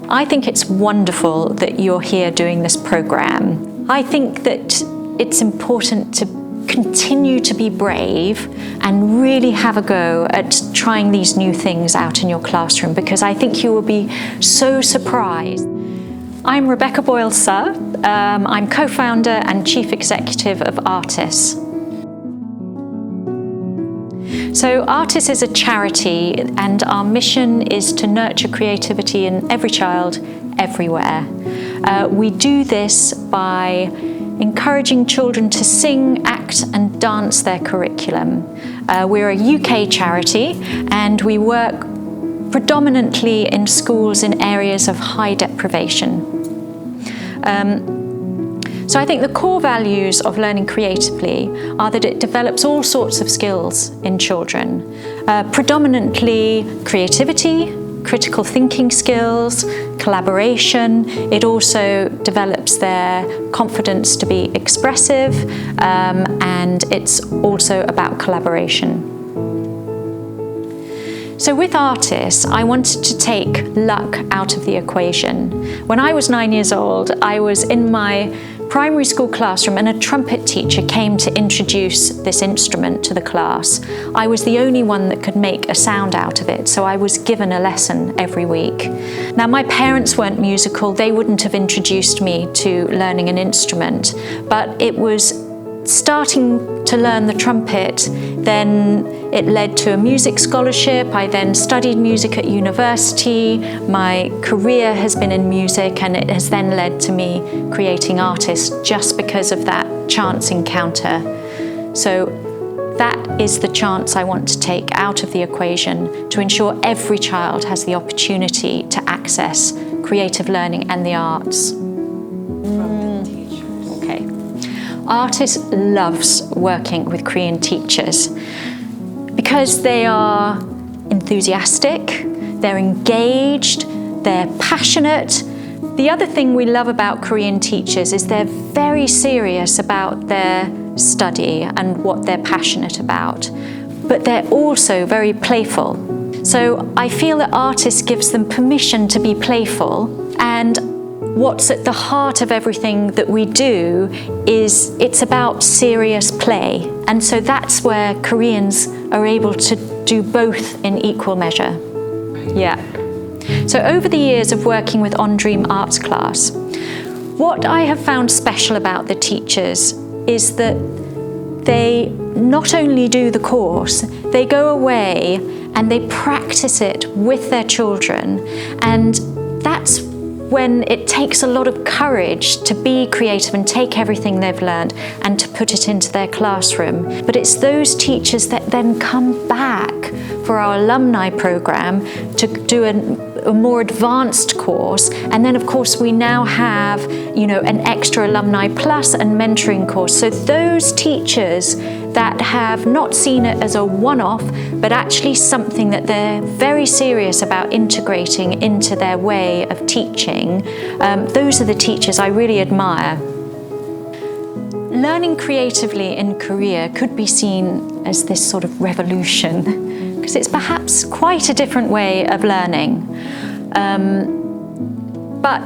I think it's wonderful that you're here doing this program. I think that it's important to continue to be brave and really have a go at trying these new things out in your classroom, because I think you will be so surprised. I'm Rebecca Boyle-Suh. I'm co-founder and chief executive of Artis. So Artis is a charity, and our mission is to nurture creativity in every child, everywhere. We do this by encouraging children to sing, act and dance their curriculum. We're a UK charity, and we work predominantly in schools in areas of high deprivation. So I think the core values of learning creatively are that it develops all sorts of skills in children, predominantly creativity, critical thinking skills, collaboration. It also develops their confidence to be expressive, and it's also about collaboration. So with Artis, I wanted to take luck out of the equation. When I was 9 years old, I was in my primary school classroom and a trumpet teacher came to introduce this instrument to the class. I was the only one that could make a sound out of it, so I was given a lesson every week. Now, my parents weren't musical. They wouldn't have introduced me to learning an instrument, but it was starting to learn the trumpet, then it led to a music scholarship. I then studied music at university. My career has been in music, and it has then led to me creating Artis just because of that chance encounter. So that is the chance I want to take out of the equation to ensure every child has the opportunity to access creative learning and the arts. Artis loves working with Korean teachers because they are enthusiastic, they're engaged, they're passionate. The other thing we love about Korean teachers is they're very serious about their study and what they're passionate about, but they're also very playful. So I feel that Artis gives them permission to be playful, and what's at the heart of everything that we do is it's about serious play. And so that's where Koreans are able to do both in equal measure. Yeah. So over the years of working with On Dream Arts class, what I have found special about the teachers is that they not only do the course, they go away and they practice it with their children. And that's when it takes a lot of courage to be creative and take everything they've learned and to put it into their classroom. But it's those teachers that then come back for our alumni program to do a more advanced course. And then of course we now have, an extra alumni plus and mentoring course. So those teachers that have not seen it as a one-off, but actually something that they're very serious about integrating into their way of teaching, those are the teachers I really admire. Learning creatively in Korea could be seen as this sort of revolution, because it's perhaps quite a different way of learning. But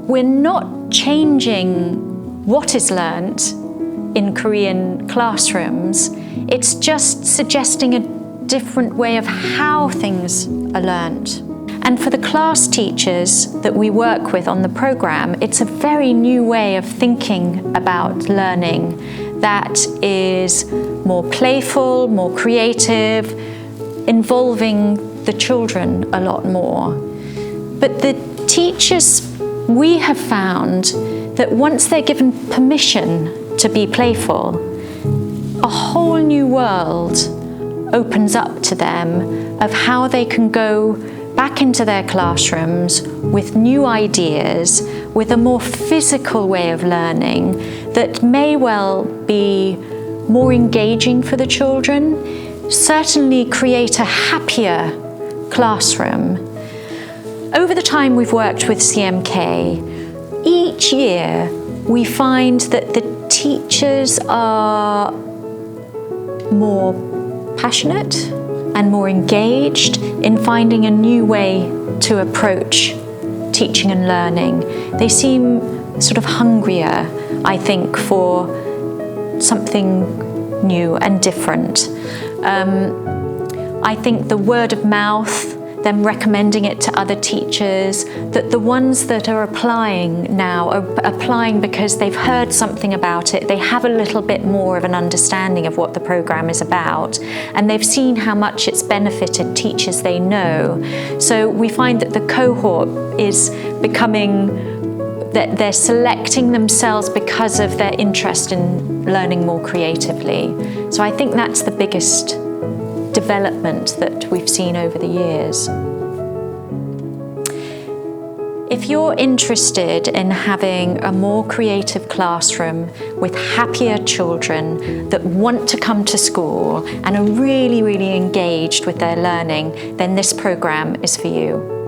we're not changing what is learnt in Korean classrooms. It's just suggesting a different way of how things are learnt. And for the class teachers that we work with on the program, it's a very new way of thinking about learning that is more playful, more creative, involving the children a lot more. But the teachers, we have found that once they're given permission to be playful, a whole new world opens up to them of how they can go back into their classrooms with new ideas, with a more physical way of learning that may well be more engaging for the children, certainly create a happier classroom. Over the time we've worked with CMK, each year we find that the teachers are more passionate and more engaged in finding a new way to approach teaching and learning. They seem sort of hungrier, I think, for something new and different. I think the word of mouth, them recommending it to other teachers, that the ones that are applying now are applying because they've heard something about it, they have a little bit more of an understanding of what the programme is about, and they've seen how much it's benefited teachers they know. So we find that the cohort is becoming, that they're selecting themselves because of their interest in learning more creatively. So I think that's the biggest development that we've seen over the years. If you're interested in having a more creative classroom with happier children that want to come to school and are really, really engaged with their learning, then this programme is for you.